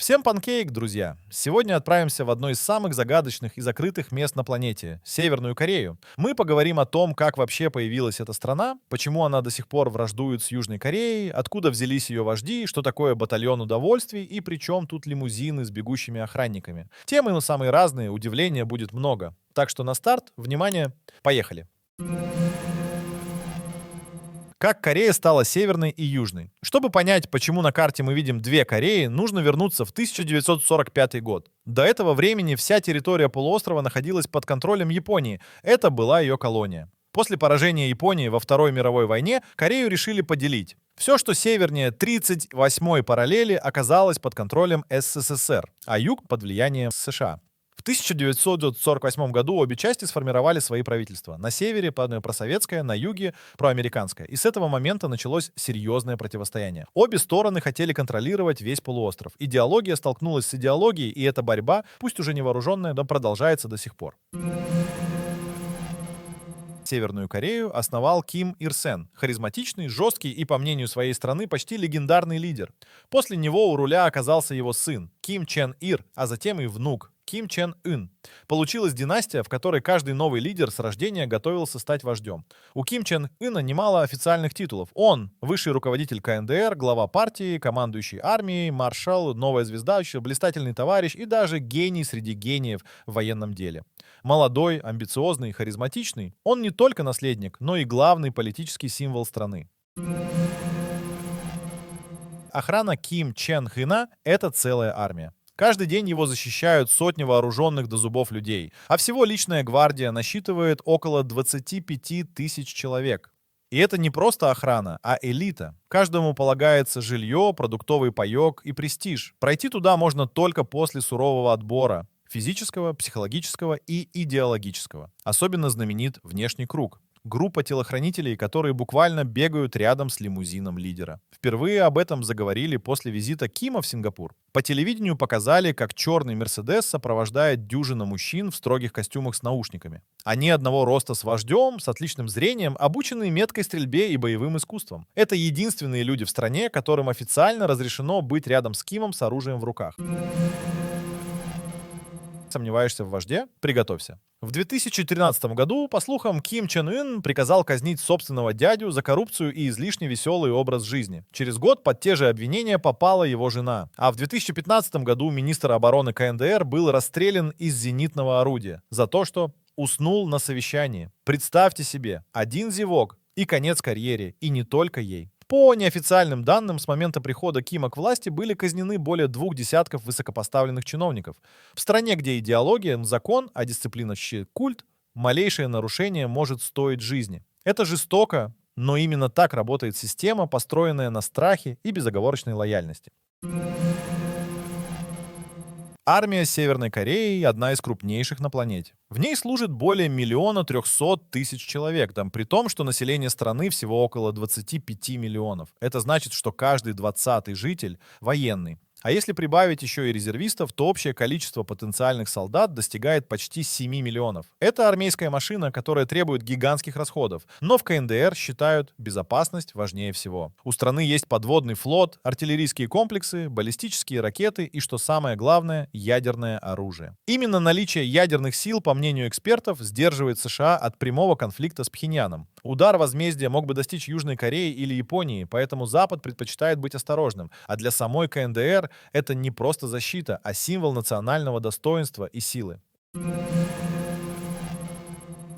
Всем панкейк, друзья! Сегодня отправимся в одно из самых загадочных и закрытых мест на планете — Северную Корею. Мы поговорим о том, как вообще появилась эта страна, почему она до сих пор враждует с Южной Кореей, откуда взялись ее вожди, что такое батальон удовольствий и при чем тут лимузины с бегущими охранниками. Темы самые разные, удивления будет много. Так что на старт, внимание, поехали! Как Корея стала северной и южной? Чтобы понять, почему на карте мы видим две Кореи, нужно вернуться в 1945 год. До этого времени вся территория полуострова находилась под контролем Японии. Это была ее колония. После поражения Японии во Второй мировой войне Корею решили поделить. Все, что севернее 38-й параллели, оказалось под контролем СССР, а юг под влиянием США. В 1948 году обе части сформировали свои правительства. На севере просоветское, на юге проамериканское. И с этого момента началось серьезное противостояние. Обе стороны хотели контролировать весь полуостров. Идеология столкнулась с идеологией, и эта борьба, пусть уже не вооруженная, но продолжается до сих пор. Северную Корею основал Ким Ир Сен, харизматичный, жесткий и, по мнению своей страны, почти легендарный лидер. После него у руля оказался его сын Ким Чен Ир, а затем и внук Ким Чен Ын. Получилась династия, в которой каждый новый лидер с рождения готовился стать вождем. У Ким Чен Ына немало официальных титулов. Он высший руководитель КНДР, глава партии, командующий армией, маршал, новая звезда, блистательный товарищ и даже гений среди гениев в военном деле. Молодой, амбициозный, харизматичный, он не только наследник, но и главный политический символ страны. Охрана Ким Чен Хына — это целая армия. Каждый день его защищают сотни вооруженных до зубов людей, а всего личная гвардия насчитывает около 25 тысяч человек. И это не просто охрана, а элита. Каждому полагается жилье, продуктовый паек и престиж. Пройти туда можно только после сурового отбора — физического, психологического и идеологического. Особенно знаменит внешний круг. Группа телохранителей, которые буквально бегают рядом с лимузином лидера. Впервые об этом заговорили после визита Кима в Сингапур. По телевидению показали, как черный Мерседес сопровождает дюжина мужчин в строгих костюмах с наушниками. Они одного роста с вождем, с отличным зрением, обученные меткой стрельбе и боевым искусством. Это единственные люди в стране, которым официально разрешено быть рядом с Кимом с оружием в руках. Сомневаешься в вожде? Приготовься. В 2013 году, по слухам, Ким Чен Ын приказал казнить собственного дядю за коррупцию и излишне веселый образ жизни. Через год под те же обвинения попала его жена. А в 2015 году министр обороны КНДР был расстрелян из зенитного орудия за то, что уснул на совещании. Представьте себе, один зевок и конец карьере, и не только ей. По неофициальным данным, с момента прихода Кима к власти были казнены более 2 десятков высокопоставленных чиновников. В стране, где идеология, закон, а дисциплина культ, малейшее нарушение может стоить жизни. Это жестоко, но именно так работает система, построенная на страхе и безоговорочной лояльности. Армия Северной Кореи — одна из крупнейших на планете. В ней служит более 1 300 000 человек, при том, что население страны всего около 25 миллионов. Это значит, что каждый 20-й житель — военный. А если прибавить еще и резервистов, то общее количество потенциальных солдат достигает почти 7 миллионов. Это армейская машина, которая требует гигантских расходов. Но в КНДР считают, безопасность важнее всего. У страны есть подводный флот, артиллерийские комплексы, баллистические ракеты и, что самое главное, ядерное оружие. Именно наличие ядерных сил, по мнению экспертов, сдерживает США от прямого конфликта с Пхеньяном. Удар возмездия мог бы достичь Южной Кореи или Японии, поэтому Запад предпочитает быть осторожным. А для самой КНДР это не просто защита, а символ национального достоинства и силы.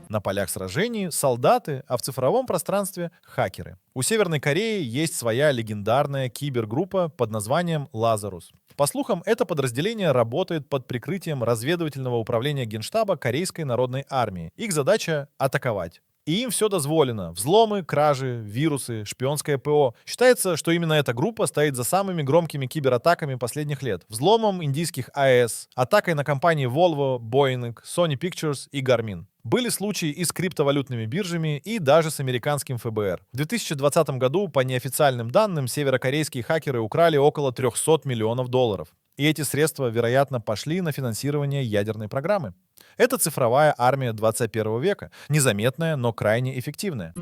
На полях сражений — солдаты, а в цифровом пространстве — хакеры. У Северной Кореи есть своя легендарная кибергруппа под названием «Лазарус». По слухам, это подразделение работает под прикрытием разведывательного управления Генштаба Корейской народной армии. Их задача — атаковать. И им все дозволено. Взломы, кражи, вирусы, шпионское ПО. Считается, что именно эта группа стоит за самыми громкими кибератаками последних лет. Взломом индийских АЭС, атакой на компании Volvo, Boeing, Sony Pictures и Garmin. Были случаи и с криптовалютными биржами, и даже с американским ФБР. В 2020 году, по неофициальным данным, северокорейские хакеры украли около 300 миллионов долларов. И эти средства, вероятно, пошли на финансирование ядерной программы. Это цифровая армия 21 века, незаметная, но крайне эффективная.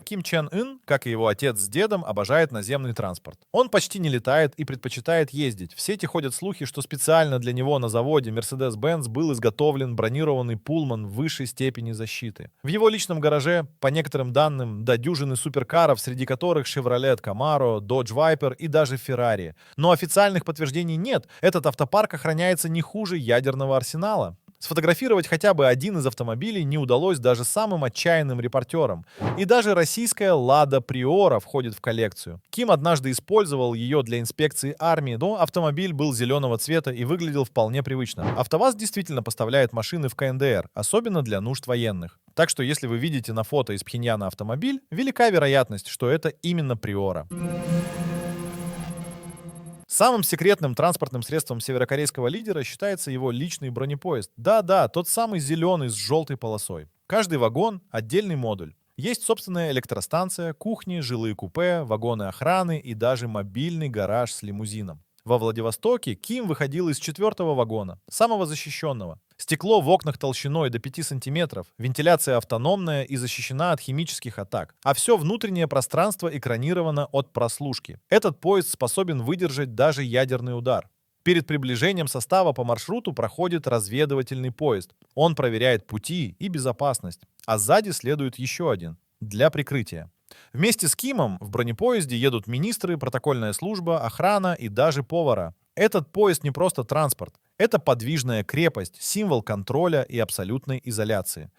Ким Чен Ын, как и его отец с дедом, обожает наземный транспорт. Он почти не летает и предпочитает ездить. В сети ходят слухи, что специально для него на заводе Mercedes-Benz был изготовлен бронированный пулман высшей степени защиты. В его личном гараже, по некоторым данным, до дюжины суперкаров, среди которых Chevrolet Camaro, Dodge Viper и даже Ferrari. Но официальных подтверждений нет. Этот автопарк охраняется не хуже ядерного арсенала. Сфотографировать хотя бы один из автомобилей не удалось даже самым отчаянным репортерам. И даже российская «Лада Приора» входит в коллекцию. Ким однажды использовал ее для инспекции армии, но автомобиль был зеленого цвета и выглядел вполне привычно. АвтоВАЗ действительно поставляет машины в КНДР, особенно для нужд военных. Так что если вы видите на фото из Пхеньяна автомобиль, велика вероятность, что это именно Приора. Самым секретным транспортным средством северокорейского лидера считается его личный бронепоезд. Да-да, тот самый зеленый с желтой полосой. Каждый вагон — отдельный модуль. Есть собственная электростанция, кухни, жилые купе, вагоны охраны и даже мобильный гараж с лимузином. Во Владивостоке Ким выходил из 4-го вагона, самого защищенного. Стекло в окнах толщиной до 5 сантиметров, вентиляция автономная и защищена от химических атак. А все внутреннее пространство экранировано от прослушки. Этот поезд способен выдержать даже ядерный удар. Перед приближением состава по маршруту проходит разведывательный поезд. Он проверяет пути и безопасность. А сзади следует еще один — для прикрытия. Вместе с Кимом в бронепоезде едут министры, протокольная служба, охрана и даже повара. Этот поезд не просто транспорт. Это подвижная крепость, символ контроля и абсолютной изоляции.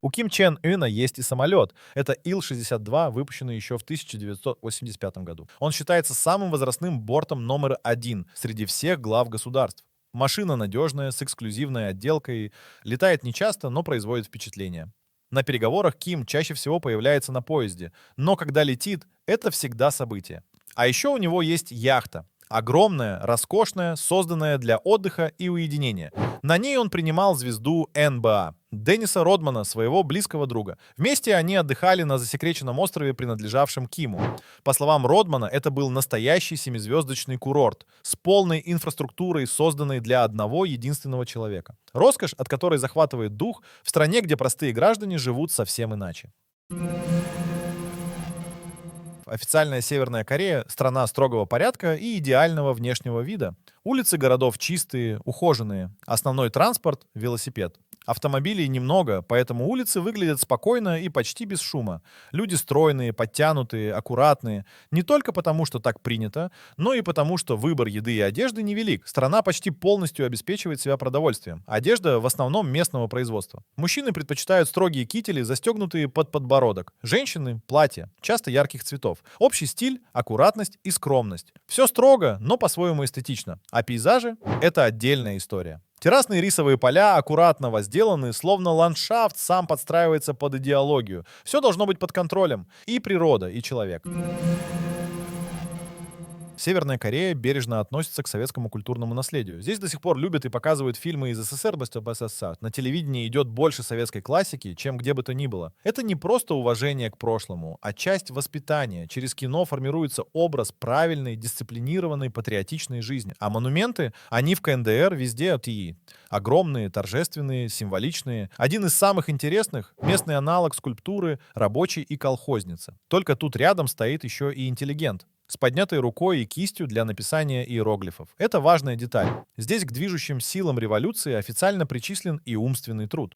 У Ким Чен Ына есть и самолет. Это Ил-62, выпущенный еще в 1985 году. Он считается самым возрастным бортом номер 1 среди всех глав государств. Машина надежная, с эксклюзивной отделкой, летает нечасто, но производит впечатление. На переговорах Ким чаще всего появляется на поезде, но когда летит, это всегда событие. А еще у него есть яхта. Огромная, роскошная, созданная для отдыха и уединения. На ней он принимал звезду НБА, Денниса Родмана, своего близкого друга. Вместе они отдыхали на засекреченном острове, принадлежавшем Киму. По словам Родмана, это был настоящий семизвездочный курорт с полной инфраструктурой, созданной для одного единственного человека. Роскошь, от которой захватывает дух, в стране, где простые граждане живут совсем иначе. Официальная Северная Корея — страна строгого порядка и идеального внешнего вида. Улицы городов чистые, ухоженные. Основной транспорт — велосипед. Автомобилей немного, поэтому улицы выглядят спокойно и почти без шума. Люди стройные, подтянутые, аккуратные. Не только потому, что так принято, но и потому, что выбор еды и одежды невелик. Страна почти полностью обеспечивает себя продовольствием. Одежда в основном местного производства. Мужчины предпочитают строгие кители, застегнутые под подбородок. Женщины — платья, часто ярких цветов. Общий стиль — аккуратность и скромность. Все строго, но по-своему эстетично. А пейзажи — это отдельная история. Террасные рисовые поля аккуратно возделаны, словно ландшафт сам подстраивается под идеологию. Все должно быть под контролем. И природа, и человек. Северная Корея бережно относится к советскому культурному наследию. Здесь до сих пор любят и показывают фильмы из СССР, СССР. На телевидении идет больше советской классики, чем где бы то ни было. Это не просто уважение к прошлому, а часть воспитания. Через кино формируется образ правильной, дисциплинированной, патриотичной жизни. А монументы, они в КНДР везде ТИИ. Огромные, торжественные, символичные. Один из самых интересных — местный аналог скульптуры «Рабочий и колхозница». Только тут рядом стоит еще и интеллигент с поднятой рукой и кистью для написания иероглифов. Это важная деталь. Здесь к движущим силам революции официально причислен и умственный труд.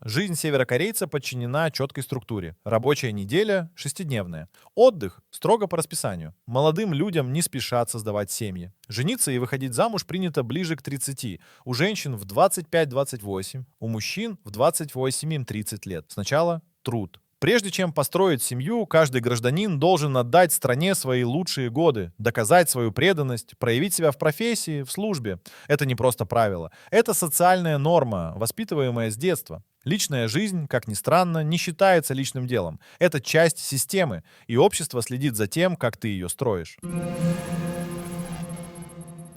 Жизнь северокорейца подчинена четкой структуре. Рабочая неделя — шестидневная. Отдых строго по расписанию. Молодым людям не спешат создавать семьи. Жениться и выходить замуж принято ближе к 30. У женщин в 25-28, у мужчин в 28-30 лет. Сначала труд. Прежде чем построить семью, каждый гражданин должен отдать стране свои лучшие годы, доказать свою преданность, проявить себя в профессии, в службе. Это не просто правило. Это социальная норма, воспитываемая с детства. Личная жизнь, как ни странно, не считается личным делом. Это часть системы, и общество следит за тем, как ты ее строишь.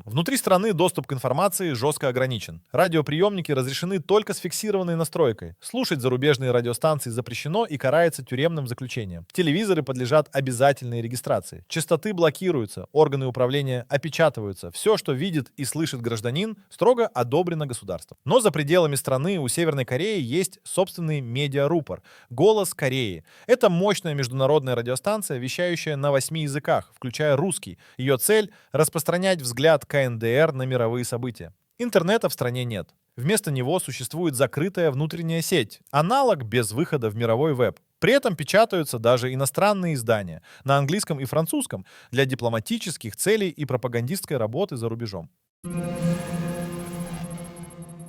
Внутри страны доступ к информации жестко ограничен. Радиоприемники разрешены только с фиксированной настройкой. Слушать зарубежные радиостанции запрещено и карается тюремным заключением. Телевизоры подлежат обязательной регистрации. Частоты блокируются, органы управления опечатываются. Все, что видит и слышит гражданин, строго одобрено государством. Но за пределами страны у Северной Кореи есть собственный медиарупор «Голос Кореи». Это мощная международная радиостанция, вещающая на 8 языках, включая русский. Ее цель — распространять взгляд КНДР на мировые события. Интернета в стране нет. Вместо него существует закрытая внутренняя сеть, аналог без выхода в мировой веб. При этом печатаются даже иностранные издания на английском и французском для дипломатических целей и пропагандистской работы за рубежом.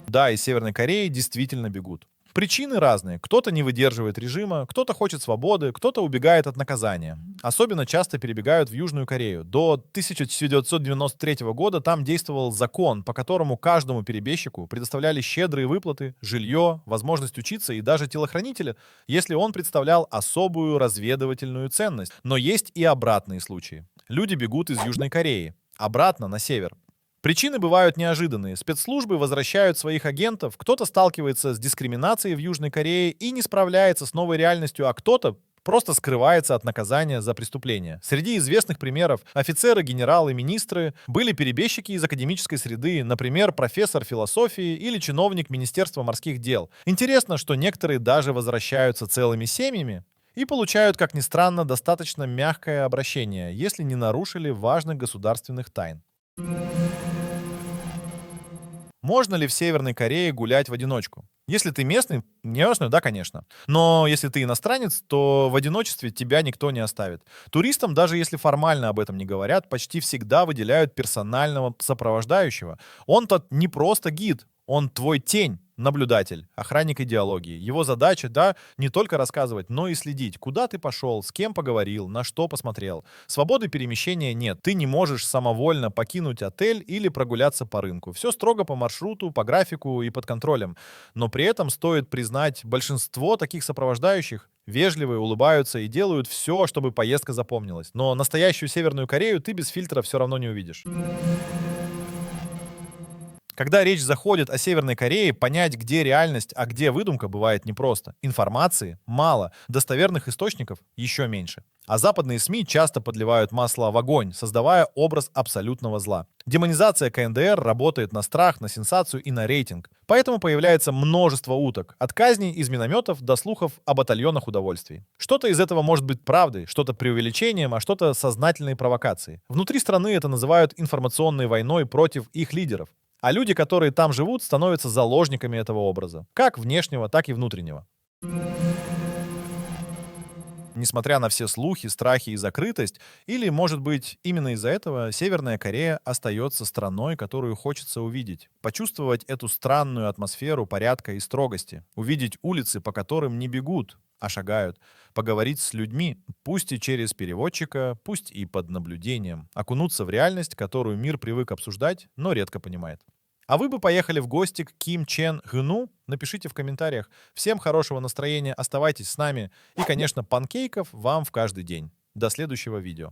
Да, из Северной Кореи действительно бегут. Причины разные. Кто-то не выдерживает режима, кто-то хочет свободы, кто-то убегает от наказания. Особенно часто перебегают в Южную Корею. До 1993 года там действовал закон, по которому каждому перебежчику предоставляли щедрые выплаты, жилье, возможность учиться и даже телохранителя, если он представлял особую разведывательную ценность. Но есть и обратные случаи. Люди бегут из Южной Кореи обратно на север. Причины бывают неожиданные. Спецслужбы возвращают своих агентов, кто-то сталкивается с дискриминацией в Южной Корее и не справляется с новой реальностью, а кто-то просто скрывается от наказания за преступления. Среди известных примеров офицеры, генералы, министры были перебежчики из академической среды, например, профессор философии или чиновник Министерства морских дел. Интересно, что некоторые даже возвращаются целыми семьями и получают, как ни странно, достаточно мягкое обращение, если не нарушили важных государственных тайн. Можно ли в Северной Корее гулять в одиночку? Если ты местный, да, конечно. Но если ты иностранец, то в одиночестве тебя никто не оставит. Туристам, даже если формально об этом не говорят, почти всегда выделяют персонального сопровождающего. Он-то не просто гид, он твой тень, наблюдатель, охранник идеологии. Его задача, да, не только рассказывать, но и следить, куда ты пошел, с кем поговорил, на что посмотрел. Свободы перемещения нет. Ты не можешь самовольно покинуть отель или прогуляться по рынку. Все строго по маршруту, по графику и под контролем. Но при этом стоит признать, большинство таких сопровождающих вежливые, улыбаются и делают все, чтобы поездка запомнилась. Но настоящую Северную Корею ты без фильтра все равно не увидишь. Когда речь заходит о Северной Корее, понять, где реальность, а где выдумка, бывает непросто. Информации мало, достоверных источников еще меньше. А западные СМИ часто подливают масло в огонь, создавая образ абсолютного зла. Демонизация КНДР работает на страх, на сенсацию и на рейтинг. Поэтому появляется множество уток. От казней из минометов до слухов о батальонах удовольствий. Что-то из этого может быть правдой, что-то преувеличением, а что-то сознательной провокацией. Внутри страны это называют информационной войной против их лидеров. А люди, которые там живут, становятся заложниками этого образа. Как внешнего, так и внутреннего. Несмотря на все слухи, страхи и закрытость, или, может быть, именно из-за этого Северная Корея остается страной, которую хочется увидеть. Почувствовать эту странную атмосферу порядка и строгости. Увидеть улицы, по которым не бегут, а шагают. Поговорить с людьми, пусть и через переводчика, пусть и под наблюдением. Окунуться в реальность, которую мир привык обсуждать, но редко понимает. А вы бы поехали в гости к Ким Чен Гыну? Напишите в комментариях. Всем хорошего настроения, оставайтесь с нами. И, конечно, панкейков вам в каждый день. До следующего видео.